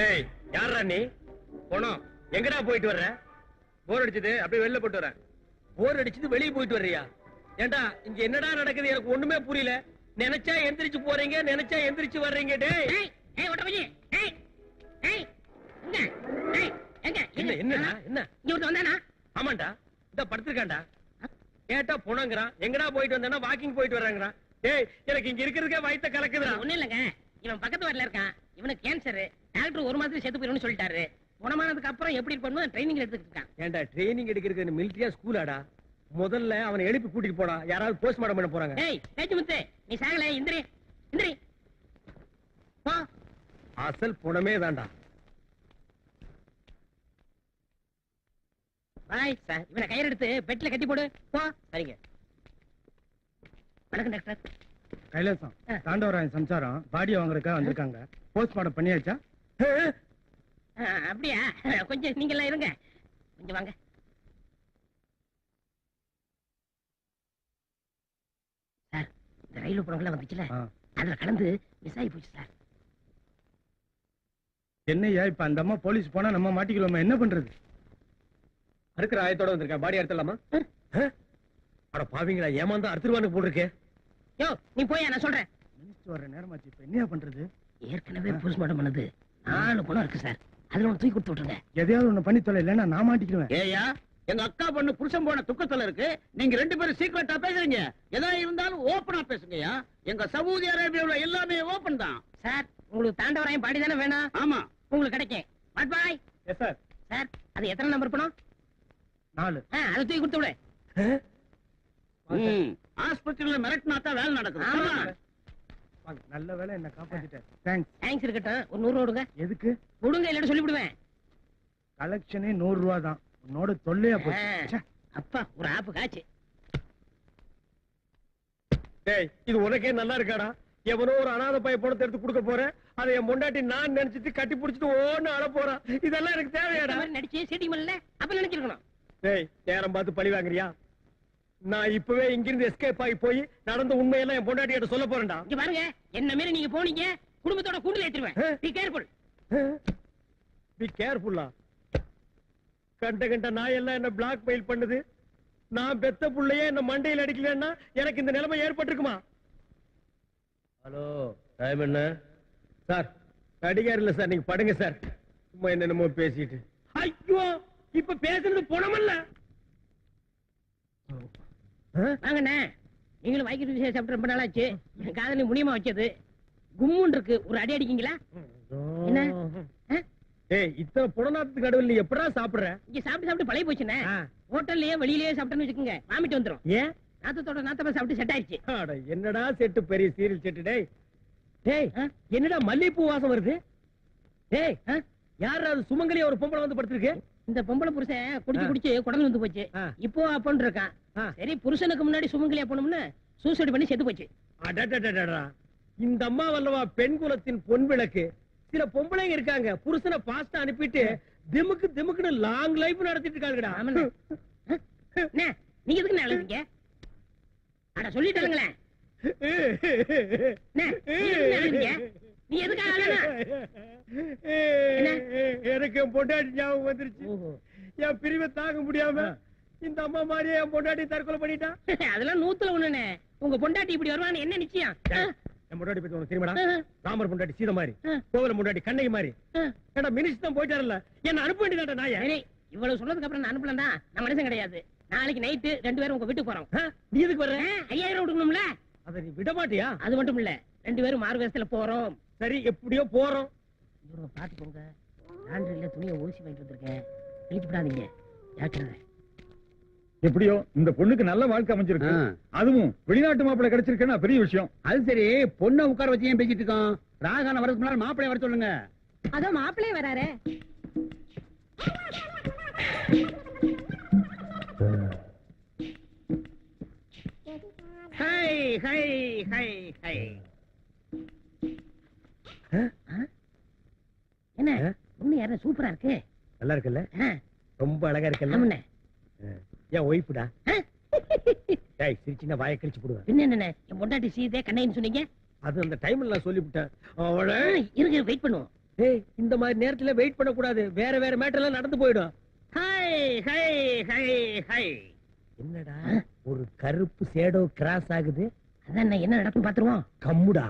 டேய் யாரா நீ? போனோம் எங்கடா போயிட்டு வர்ற? போர் அடிச்சது அப்படியே வெளில போட்டு வரேன். போர் அடிச்சது வெளியே போயிட்டு வர்றியா? ஏண்டா இங்க என்னடா நடக்குது எனக்கு ஒண்ணுமே புரியல. நினைச்சா எந்திரிச்சு போறீங்க, நினைச்சா எந்திரிச்சு வர்றீங்க. டேய் ஏய் ஒட்டபஜி, ஏய் ஏய் இங்க ஏய் எங்க என்ன என்னடா என்ன? இங்க வந்து வந்தானா? ஆமாண்டா இந்த படுத்துக்காண்டா. கேட்டா போனங்கறான். எங்கடா போயிட்டு வந்தானா வாக்கிங் போயிட்டு வர்றாங்கறான். டேய் எனக்கு இங்க இருக்கிறதுக்கே வயித்த கலக்குதுடா. ஒண்ணு இல்லங்க, இவன் பக்கத்து வார்டுல இருக்கான். இவனுக்கு கேன்சர். டாக்டர் ஒரு மாசத்துல செத்து போயிடும்னு சொல்லிட்டாரு. குணமானதுக்கு அப்புறம் எப்படி பண்ணணும் ட்ரைனிங் எடுத்துக்கிட்டு இருக்கான். ஏண்டா ட்ரைனிங் எடுக்கிறது மிலிட்டரியா ஸ்கூலாடா? முதல்ல அவனை எழுப்பி கூட்டிட்டு போடா. யாராவது போஸ்ட்மார்ட்டம் பண்ண போறாங்க. டேய் பேச்சுமுத்து, நீ சாகல. இந்திரி இந்திரி போ. அசல் புணமே தான்டா. பாய் சார், இவனை கயிறு எடுத்து பெட்ல கட்டி போடு. போ. சரிங்க. வணக்கம் டாக்டர். கைலாசம், தாண்டவராயன் சம்சாரம் பாடி வாங்குறதுக்காக வந்திருக்காங்க. போஸ்ட்மார்ட்டம் பண்ணியாச்சா? அப்படியா? கொஞ்சம் நீங்க எல்லாம் இருங்க, கொஞ்சம் வாங்க. சார், இந்த ரயில் போனவங்களாம் வந்துச்சுல, அதுல கலந்து மிஸ் ஆகி போச்சு சார். என்னையா இப்ப அந்த அம்மா போலீஸ் போனா நம்ம மாட்டிக்கலாமா? என்ன பண்றது? அறுக்கிற ஆயத்தோட வந்திருக்கேன். பாடி அறுத்தலாமா? அட பாவிங்களா, ஏமாந்தா அறுத்துருவானுக்கு போட்டிருக்கே. யோ நீ போயா, நான் சொல்றேன். மினிஸ்டர் வர நேரமாச்சு, இப்ப என்னையா பண்றது? ஏற்கனவே போஸ்ட்மார்ட்டம் பண்ணது 4 பணம் இருக்கு சார். அதுல ஒன்று தூக்கி கொடுத்து விட்டுருங்க. எதையாவது ஒண்ணு பண்ணி தொலை, இல்லைன்னா நான் மாட்டிக்குவேன். ஏயா, எங்க அக்கா பொண்ணு புருஷன் போன துக்கத்துல இருக்கு. நீங்க 2 பேரும் சீக்கிரட்டா பேசுறீங்க. எதா இருந்தாலும் ஓபனா பேசுங்கயா. எங்க சவுதி அரேபியாவுல எல்லாமே ஓபன் தான். சார், உங்களுக்கு தாண்டவராயன் பாடி தானே வேணும்? ஆமா, உங்களுக்கு கிடைக்கும். What bye. Yes sir. Sir, அது எத்தனை நம்பர் பணம்? 4. அதை தூக்கி கொடுத்து விடு. ஆஸ்பத்திரியில மிரட்டினாத்தான் வேலை நடக்குது. ஆமா. நல்ல வேலை என்ன காப்பாத்திட்டேன். தேங்க்ஸ். தேங்க்ஸ் இருக்கட்டும். ஒரு 100 ரூபா கொடுங்க. எதுக்கு? கொடுங்க, இல்லன்னு சொல்லிவிடுவேன். கலெக்ஷனே 100 ரூபா தான். உன்னோட தொல்லையா போச்சு. அப்பா, ஒரு ஆப்பு காச்சு. டேய் இது உனக்கே நல்லா இருக்காடா. எவனோ ஒரு அனாதை பைய பணத்தை எடுத்து கொடுக்க போறேன். அதை என் பொண்டாட்டி நான் நினைச்சிட்டு கட்டி பிடிச்சிட்டு ஓன்னு அழ போறான். இதெல்லாம் எனக்கு தேவையாடா? நடிச்சு சீட்டிங் பண்ணல, அப்ப நினைச்சிருக்கணும். டேய் நேரம் பார்த்து பழி வாங்குறியா? நான் இப்பவே இங்கிருந்து எஸ்கேப் ஆகி போய் நடந்த உண்மையெல்லாம் என் பொண்டாட்டி கிட்ட சொல்ல போறேன்டா. இங்க பாருங்க, என்ன மீறி நீங்க போனீங்க, குடும்பத்தோட கூண்டுல ஏத்துருவேன். Be careful. பி கேர்ஃபுல்லா? கண்ட நாய் எல்லாம் என்ன பிளாக் மெயில் பண்ணுது. நான் பெத்த புள்ளையே என்ன மண்டையில் அடிக்கலன்னா எனக்கு இந்த நிலைமை ஏற்பட்டிருக்குமா? ஹலோ, டைம் என்ன சார்? நடிகார் இல்ல சார், நீங்க படுங்க சார். சும்மா என்னென்னமோ பேசிட்டு. ஐயோ, இப்ப பேசுறது பணமல்ல. வாங்கண்ணே, நீங்களும் வாய்க்கு சாப்பிட்டு ரொம்ப நாளாச்சு. என் காதலி முனியமா வச்சது கும்முன் இருக்கு. ஒரு அடி அடிக்கீங்களா? என்ன ஏய், இத்தனை புடநாத்துக்கு நடுவில் நீ எப்படா சாப்பிடுற? இங்க சாப்பிட்டு சாப்பிட்டு பழைய போச்சுண்ணே. ஹோட்டல்லயே வெளியிலேயே சாப்பிட்டேன்னு வச்சுக்கோங்க, வாமிட்டு வந்துரும். ஏன்? நாத்தத்தோட நாத்தமா சாப்பிட்டு செட் ஆயிடுச்சு. அட என்னடா செட்டு, பெரிய சீரியல் செட்டு. டேய் டேய், என்னடா மல்லிகைப்பூ வாசம் வருது? டேய், யாரா அது? சுமங்கலியா ஒரு பொம்பளை வந்து படுத்திருக்கு. இந்த பொம்பளை புருஷன் குடிச்சு குடிச்சு குடல் வந்து போச்சு. இப்போ அப்பன்னு இருக்கான். சரி, புருஷனுக்கு முன்னாடி சுமங்கலியா போனோம்னு சூசைட் பண்ணி செத்து போச்சு. அடடடடடா, இந்த அம்மா வல்லவா பெண் குலத்தின் பொன் விளக்கு. சில பொம்பளைங்க இருக்காங்க, புருஷனை பாஸ்டா அனுப்பிட்டு திமுக்கு திமுக்குன்னு லாங் லைஃப் நடத்திட்டு இருக்காங்கடா. நீங்க எதுக்கு அழுவீங்க? அட சொல்லிட்டாங்களே. நீ எதுக்கு எனக்கு என் பொண்டாட்டி ஞாபகம் வந்துருச்சு. என் பிரிவை தாங்க முடியாம இந்த அம்மா மாதிரியே என் பொண்டாட்டி தற்கொலை பண்ணிட்டான். அதெல்லாம் 100ல 1. உங்க பொண்டாட்டி இப்படி வருவான்னு என்ன நிச்சயம்? என் பொண்டாட்டி பத்தி உனக்கு தெரியுமாடா? ராமர் பொண்டாட்டி சீதை மாதிரி, கோவல பொண்டாட்டி கண்ணகி மாதிரி. ஏடா மினிஸ்டர் தான் போயிட்டாருல்ல, என்ன அனுப்ப வேண்டியதாடா நாயே. இவ்வளவு சொன்னதுக்கு அப்புறம் நான் அனுப்பலாம் தான். நான் மனுஷன் கிடையாது. நாளைக்கு நைட்டு 2 பேரும் உங்க வீட்டுக்கு போறோம். நீ எதுக்கு வர்ற? 5000 கொடுக்கணும்ல. அதை நீ விட மாட்டியா? அது மட்டும் இல்ல, 2 பேரும் மாறு வேஷத்துல போறோம். சரி, எப்படியோ போறோம். இவங்க பாத்து போங்க. லாண்டரியில துணியை ஊசி வாங்கிட்டு வந்திருக்கேன், கிழிச்சு விடாதீங்க. ஜாக்கிரதை. எப்படியோ இந்த பொண்ணுக்கு நல்ல வாழ்க்கை அமைஞ்சிருக்கு. அதுவும் வெளிநாட்டு மாப்பிள்ளை கிடைச்சிருக்குன்னா பெரிய விஷயம். அது சரி, பொண்ணை உட்கார வச்சு ஏன் பேசிட்டு இருக்கோம்? ராகான வரதுக்கு முன்னாடி மாப்பிள்ளைய வர சொல்லுங்க. அதோ மாப்பிள்ளைய வராரே. Hi hi hi hi. என்ன பொண்ணு யாரும் சூப்பரா இருக்கு. நல்லா இருக்குல்ல? ரொம்ப அழகா இருக்குல்ல? ஆமாண்ணே. ஏன் ஒய்ஃபுடா? டேய் சிரிச்சினா வாயை கிழிச்சு போடுவேன். என்ன என் பொண்டாட்டி சீதே கண்ணைன்னு சொன்னீங்க? அது அந்த டைம்ல நான் சொல்லிவிட்டேன். அவளே இருங்க, வெயிட் பண்ணுவோம். ஏய் இந்த மாதிரி நேரத்துல வெயிட் பண்ண கூடாது, வேற வேற மேட்டர் எல்லாம் நடந்து போயிடும். High hi hi high. என்னடா ஒரு கருப்பு சேடோ கிராஸ் ஆகுது? அதான் என்ன நடக்கும் பாத்துருவோம். கம்முடா.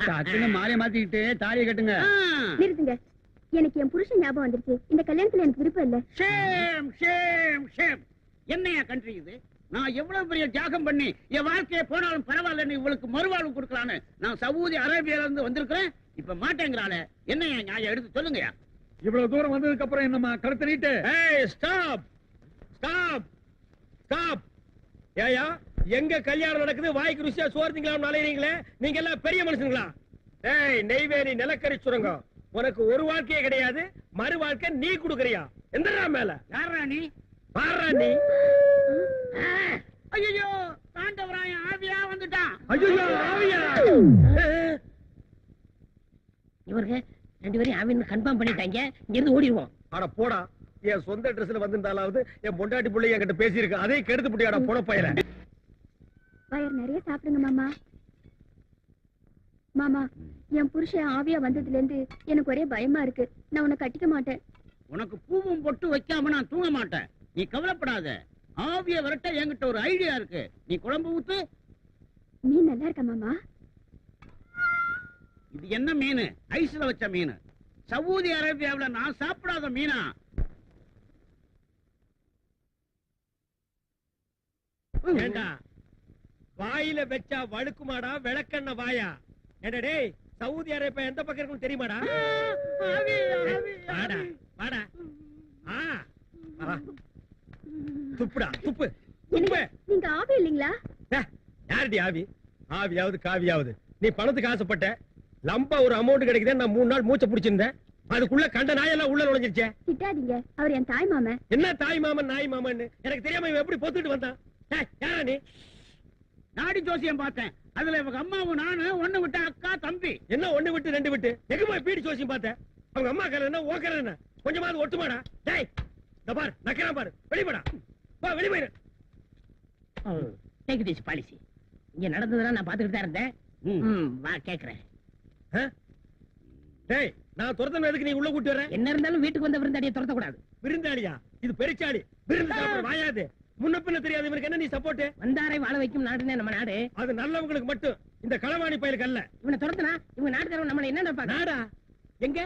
டக்குன்னு மாலையை மாத்திக்கிட்டு தாலியை கட்டுங்க. நிறுத்துங்க. எனக்கு என் புருஷன் ஞாபகம் வந்துருச்சு. இந்த கல்யாணத்துல எனக்கு விருப்பம் இல்ல. Shame shame shame. என்னையா கண்ட்ரி இது? நான் எவ்வளவு பெரிய தியாகம் பண்ணி என் வாழ்க்கையை போனாலும் பரவாயில்லன்னு இவளுக்கு மறுவாழ்வு கொடுக்கலான்னு நான் சவுதி அரேபியால இருந்து வந்திருக்கிறேன். இப்ப மாட்டேங்கிறாளே, என்னையா நியாயம் எடுத்து சொல்லுங்கயா. இவ்வளவு தூரம் வந்ததுக்கு அப்புறம் என்னம்மா கழுத்தை நீட்டு? ஏய் ஸ்டாப் ஸ்டாப் ஸ்டாப். ஏயா எங்க கல்யாணம் நடக்குது, வாய்க்கு ருசியா சோர்ந்தீங்களா அலையறீங்களே, நீங்க எல்லாம் பெரிய மனுஷங்களா? ஏய் நெய்வேலி நிலக்கரி சுரங்கம், உனக்கு ஒரு வாழ்க்கையே கிடையாது, மறு வாழ்க்கை நீ குடுக்கறியா? எந்தடா மேல? யாரா நீ? பாரா நீ. ஐயோ தாண்டவராயன் ஆவியா வந்துட்டான். ஐயோ ஆவியா? இவருக்கு 2 பேரையும் ஆவின்னு கன்ஃபார்ம் பண்ணிட்டாங்க. இங்க இருந்து ஓடிடுவோம். அட போடா, என் சொந்த ட்ரெஸ்ல வந்திருந்தாலாவது என் பொண்டாட்டி பிள்ளை என்கிட்ட பேசியிருக்கு, அதே கெடுத்து புட்டியாடா போன பையல. வயிறு நிறைய சாப்பிடுங்க மாமா. மாமா, என் புருஷன் ஆவியா வந்ததுல இருந்து எனக்கு ஒரே பயமா இருக்கு. நான் உன்னை கட்டிக்க மாட்டேன். உனக்கு பூவும் பொட்டு வைக்காம நான் தூங்க மாட்டேன். நீ கவலைப்படாத. ஆவிய விரட்ட என்கிட்ட ஒரு ஐடியா இருக்கு. நீ குழம்பு ஊத்து. மீன் நல்லா இருக்கா மாமா? இது என்ன மீன்? ஐஸ்ல வச்ச மீன். சவுதி அரேபியாவுல நான் சாப்பிடாத மீனா? ஏண்டா வாயில வச்சா வழுக்குமாடா விளக்கண்ண வாயா? ஏண்டா டேய், சவுதி அரேபியா எந்த பக்கம் இருக்குன்னு தெரியுமாடா? வாடா வாடா. வா. துப்புடா துப்பு துப்பு. நீங்க ஆவி இல்லீங்களா? யாருடி ஆவி? ஆவியாவது காவியாவது, நீ பணத்துக்கு ஆசைப்பட்ட லம்பா ஒரு அமௌண்ட் கிடைக்குது, நான் 3 நாள் மூச்சை பிடிச்சிருந்தேன், அதுக்குள்ள கண்ட நாயெல்லாம் உள்ள நுழைஞ்சிருச்சே. திட்டாதீங்க, அவர் என் தாய் மாமன். என்ன தாய் மாமன் நாய் மாமன்னு எனக்கு தெரியாம இவன் எப்படி பொத்துட்டு வந்தான்? யாரா நீ? நாடி ஜோசியம் பார்த்தேன். அதுல இவங்க அம்மாவும் நானு ஒண்ணு விட்ட அக்கா தம்பி. என்ன 1 விட்டு 2 விட்டு? எங்கம்மா பீடி ஜோசியம் பார்த்தேன்? அவங்க அம்மா கலை என்ன ஓக்கற என்ன? கொஞ்சமாவது ஒட்டுமாடா? டேய் இந்த பாரு, நக்கறான் பாரு, வெளியடா வா, வெளிய போயிரு. Take this policy. இங்க நடந்ததெல்லாம் நான் பாத்துக்கிட்டு தான் இருந்தேன். வா கேக்குறேன். டேய் நான் துரத்தன எதுக்கு நீ உள்ள கூட்டி வர? என்ன இருந்தாலும் வீட்டுக்கு வந்த விருந்தாடியை துரத்த கூடாது. விருந்தாளியா? இது பெருச்சாளி, விருந்து சாப்பிட வாயாது. முன்ன பின்ன தெரியாது இவனுக்கு என்ன நீ சப்போர்ட்? வந்தாரை வாழ வைக்கும் நாடுனே நம்ம நாடு. அது நல்லவங்களுக்கு மட்டும், இந்த களவாணி பயலுக்கு அல்ல. இவனை துரத்துனா இவங்க நாட்டுக்காரங்க நம்மள என்ன நினைப்பாங்க? நாடா? எங்க?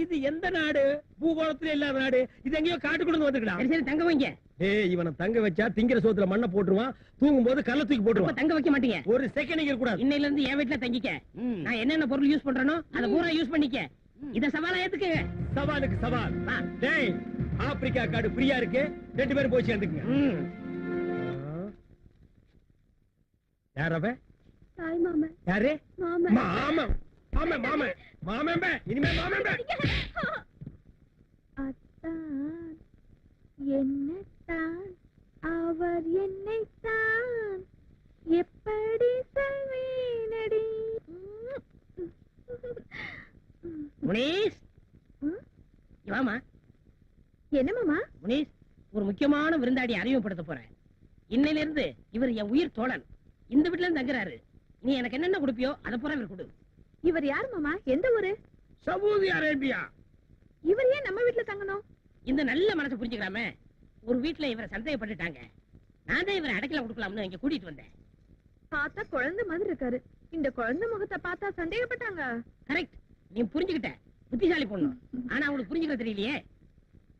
இது எந்த நாடு? பூகோளத்துல இல்லாத நாடு. இது எங்கேயோ காட்டுக்குள்ள வந்துருக்கா. சரி சரி தங்க வைங்க. ஏய் இவனை தங்க வச்சா திங்கிற சோத்துல மண்ணை போட்டுருவான், தூங்கும் போது கல்ல தூக்கி அப்ப போட்டுருவான். தங்க வைக்க மாட்டீங்க. ஒரு செகண்ட் இருக்க கூடாது. இன்னையில இருந்து என் வீட்டுல தங்கிக்க. நான் என்னென்ன பொருள் யூஸ் பண்றேனோ அதை பூரா யூஸ் பண்ணிக்க. இத சவாலா ஏத்துக்கங்க. சவாலுக்கு சவால். வா. டேய் ஆப்பிரிக்கா காடு ஃப்ரீயா இருக்கு, 2 பேரும் போய் சேர்ந்துக்குங்க. யார் அவன்? தாய் மாமன். யாரு? மாமன். மாமன் மாமன் மாமன் மாமன் பே. இனிமே மாமன் பே. அத்தான் என்னத்தான் அவர் என்னைத்தான் எப்படி சொல்வேனடி. முனீஸ் வாமா. என்ன மாமா? முனீஸ், ஒரு முக்கியமான விருந்தாடி அறிமுகப்படுத்த போறேன். இன்னையில இருந்து இவர் என் உயிர் தோழன். இந்த வீட்டுல இருந்து தங்குறாரு. நீ எனக்கு என்னென்ன கொடுப்பியோ அதை பூரா இவர் கொடு. இவர் யார் மாமா? எந்த ஊரு? Saudi Arabia. இவர் ஏன் நம்ம வீட்டுல தங்கணும்? இந்த நல்ல மனசை புரிஞ்சுக்கலாமே. ஒரு வீட்டுல இவரை சந்தேகப்பட்டுட்டாங்க. நான் தான் இவரை அடைக்கல கொடுக்கலாம்னு இங்க கூட்டிட்டு வந்தேன். பார்த்தா குழந்தை மாதிரி இருக்காரு. இந்த குழந்தை முகத்தை பார்த்தா சந்தேகப்பட்டாங்க. கரெக்ட், நீ புரிஞ்சுக்கிட்ட. புத்திசாலி பொண்ணு. ஆனா அவங்களுக்கு புரிஞ்சுக்கிற தெரியலையே.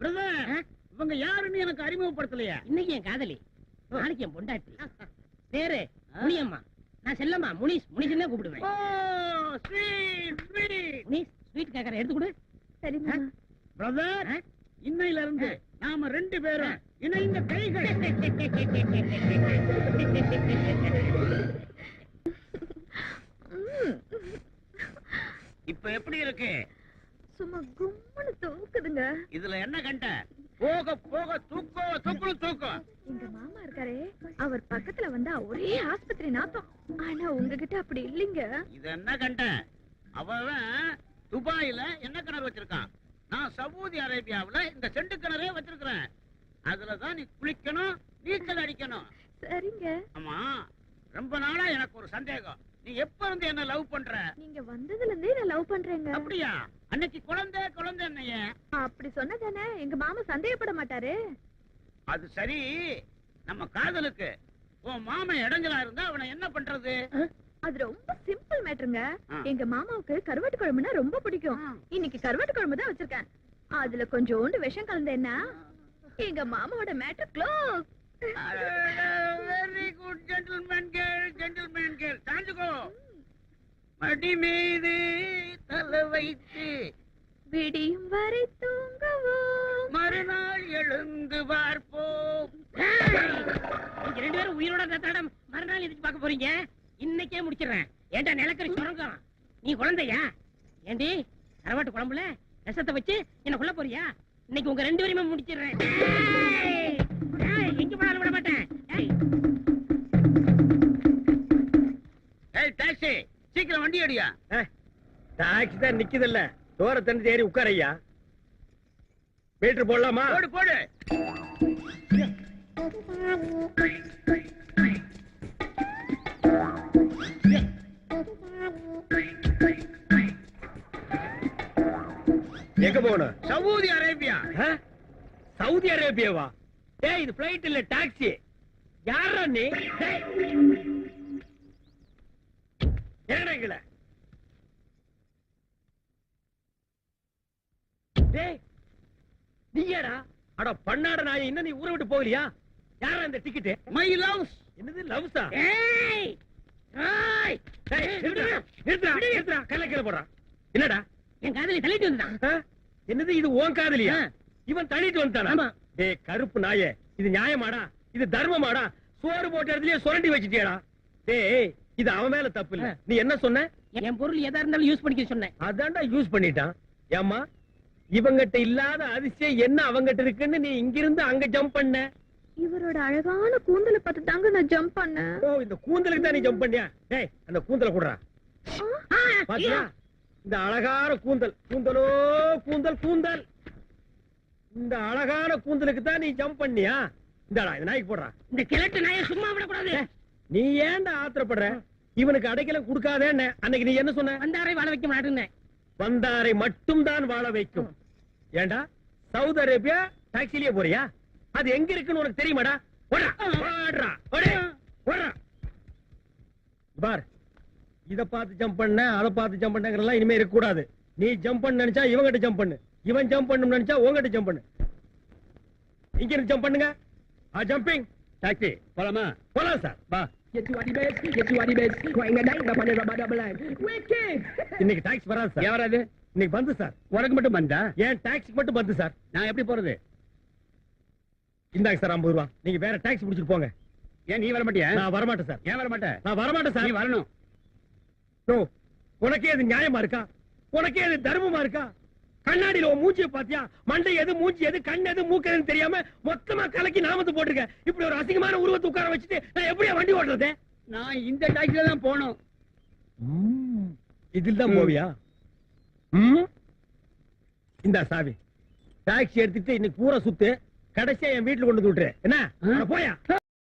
பிரதர், இவங்க யாருன்னு எனக்கு அறிமுகப்படுத்தலையா? இன்னைக்கு என் காதலி, நாளைக்கு என் பொண்டாட்டி. பேரு முனியம்மா. நான் செல்லம்மா. முனிஸ் முனிஸ்னே கூப்பிடுவேன். ஓ ஸ்வீட் ஸ்வீட். முனிஸ் ஸ்வீட் கேக்கற எடுத்து கொடு. சரி மாமா. பிரதர், இன்னையில இருந்து நாம 2 பேரும் இணைந்த கைகள். இப்ப எப்படி இருக்கு? சும்மா கும்முன்னு தூக்குதுங்க. இதுல என்ன கண்ட? போக போக தூக்கோ தூக்குன்னு தூக்கம். எங்க மாமா இருக்காரே, அவர் பக்கத்துல வந்தா ஒரே ஆஸ்பத்திரி நாத்தம். ஆனா உங்ககிட்ட அப்படி இல்லைங்க. இது என்ன கண்ட? அவன் துபாயில என்ன கிணறு வச்சிருக்கான். நான் சவுதி அரேபியாவுல இந்த செண்டு கிணறே வச்சிருக்கிறேன். அதுலதான் நீ குளிக்கணும், நீச்சல் அடிக்கணும். சரிங்க. ஆமா, ரொம்ப நாளா எனக்கு ஒரு சந்தேகம். நீ எப்ப இருந்து என்ன லவ் பண்ற? நீங்க வந்ததுல இருந்தே நான் லவ் பண்றேங்க. அப்படியா? அன்னைக்கு குழந்தை குழந்தை என்னைய அப்படி சொன்னதானே எங்க மாமா சந்தேகப்பட மாட்டாரு. அது சரி. நம்ம காதலுக்கு உன் மாமன் இடைஞ்சலா இருந்தா அவனை என்ன பண்றது? அது ரொம்ப சிம்பிள் மேட்டருங்க. ஆ. எங்க மாமாவுக்கு கருவாட்டு குழம்புனா ரொம்ப பிடிக்கும். இன்னைக்கு கருவாட்டு குழம்பு தான் வச்சிருக்கேன். அதுல கொஞ்சோண்டு விஷம் கலந்தேன்னா எங்க மாமாவோட matter close. Very good gentleman girl, gentleman girl. தாண்டுகோ. மடி மீது தலை வைத்து விடியும் வரை தூங்குவோம். மறுநாள் எழுந்து பார்ப்போம். நீங்க 2 பேரும் உயிரோட இருந்தா மறுநாள் எதுக்கு பார்க்க போறீங்க? இன்னைக்கே முடிச்சிடுறேன். ஏன்டா நிலக்கரி சுரங்கம்? நீ குழந்தையா? ஏண்டி கருவாட்டு குழம்புல விஷத்தை வச்சு என்ன கொல்ல போறியா? இன்னைக்கு உங்க 2 பேரையுமே முடிச்சிடுறேன். ஏய், ஏய், எங்க போனாலும் விட மாட்டேன். ஏய், ஏய் டாக்ஸி, சீக்கிரம் வண்டி அடியா. டாக்ஸி தான் நிக்குதுல்ல, தோர தண்ணி ஏறி உட்காரையா. மீட்டர் போடலாமா? போடு போடு. எங்க போகணும்? Saudi Arabia. ஆ? சவுதி அரேபியாவா? டேய், இது பிளைட் இல்ல, டாக்ஸி. யாரா நீ? டேய், இறங்குடா. டேய், நீயாடா? அட பண்ணாட நாயே, இன்னும் நீ ஊரை விட்டு போகலையா? யாரா இந்த டிக்கெட்? My loves. என்னது லவ்ஸா? ஏய், ஏய், டேய், நிறுத்துடா. கல்ல கீழ போடுறா. என்னடா? என் காதலி தள்ளிட்டு வந்துட்டான். ஆ? என்னது இது உன் காதலியா? ஆ. இவன் தள்ளிட்டு வந்துட்டானா? ஆமா. டேய் கருப்பு நாயே, இது நியாயமாடா? இது தர்மமாடா? சோறு போட்ட இடத்துலயே சுரண்டி வச்சிட்டியாடா? டேய், இது அவன் மேல தப்பு இல்ல. நீ என்ன சொன்ன? என் பொருள் எதா இருந்தாலும் யூஸ் பண்ணிக்க சொன்னேன். அதான்டா யூஸ் பண்ணிட்டான். ஏம்மா, இவங்கிட்ட இல்லாத அதிசயம் என்ன அவங்கிட்ட இருக்குன்னு நீ இங்கிருந்து அங்க ஜம்ப் பண்ண? இவரோட அழகான கூந்தலை பார்த்து தாங்க நான் ஜம்ப் பண்ணேன். ஓ, இந்த கூந்தலுக்கு தான் நீ ஜம்ப் பண்ணியா? டேய், அந்த கூந்தலை குடுறா. பாத்தியா? இந்த அழகான கூந்தல். கூந்தலோ கூந்தல் கூந்தல். இந்த அழகான கூந்தலுக்கு தான் நீ ஜம்ப் பண்ணியா? இந்தாடா, இந்த நாய்க்கு போடுறா. இந்த கிழட்டு நாயை சும்மா விடக்கூடாது. நீ ஏன்டா ஆத்திரப்படுற? இவனுக்கு அடைக்கலம் கொடுக்காதேன்னு அன்னைக்கு நீ என்ன சொன்ன? வந்தாரை வாழ வைக்க மாட்டேன்னு. வந்தாரை மட்டும் தான் வாழ வைக்கும். ஏண்டா சவுதி அரேபியா டாக்ஸிலேயே போறியா? அது எங்க இருக்குன்னு உனக்கு தெரியுமாடா? ஓடுறா, ஓடுறா, ஓடு, ஓடுறா. பார், இத பார்த்து ஜம்ப் பண்ண, அத பார்த்து ஜம்ப் பண்ணங்கறதெல்லாம் இனிமே இருக்க கூடாது. நீ ஜம்ப் பண்ண நினைச்சா இவங்கிட்ட ஜம்ப் பண்ணு, இவன் ஜம்ப் பண்ணனும் நினைச்சா உங்ககிட்ட ஜம்ப் பண்ணு. இங்க இருந்து ஜம்ப் பண்ணுங்க. ஜம்பிங். டாக்ஸி போலாமா? போலாம் சார், வா. இன்னைக்கு டாக்ஸி வராது சார். வராது. இன்னைக்கு பந்து சார். உனக்கு மட்டும் வந்தா? ஏன் டாக்ஸி மட்டும் பந்து சார். நான் எப்படி போறது? இந்தாங்க சார் 50 ரூபா. நீங்க வேற டாக்ஸி பிடிச்சிட்டு போங்க. ஏன் நீ வர மாட்டியா? நான் வரமாட்டேன் சார். ஏன் வர மாட்டே? நான் வரமாட்டேன் நீ சார். வரணும். நோ, உனக்கே இது நியாயமா இருக்கா? உனக்கே இது தர்மமா இருக்கா? கண்ணாடியில உன் மூஞ்சிய பாத்தியா? மண்டை எது, மூஞ்சி எது, கண் எது, மூக்கு எதுன்னு தெரியாம மொத்தமா கலக்கி நாமத்தை போட்டிருக்க. இப்படி ஒரு அசிங்கமான உருவத்தை உட்கார வச்சுட்டு நான் எப்படியா வண்டி ஓட்டுறது? நான் இந்த டாக்ஸில தான் போகணும். இதில் தான் போவியா? இந்த சாவி டாக்ஸி எடுத்துட்டு இன்னைக்கு பூரா சுத்து, கடைசியா என் வீட்டுல கொண்டு வந்து விட்டுரு. என்ன? போயா?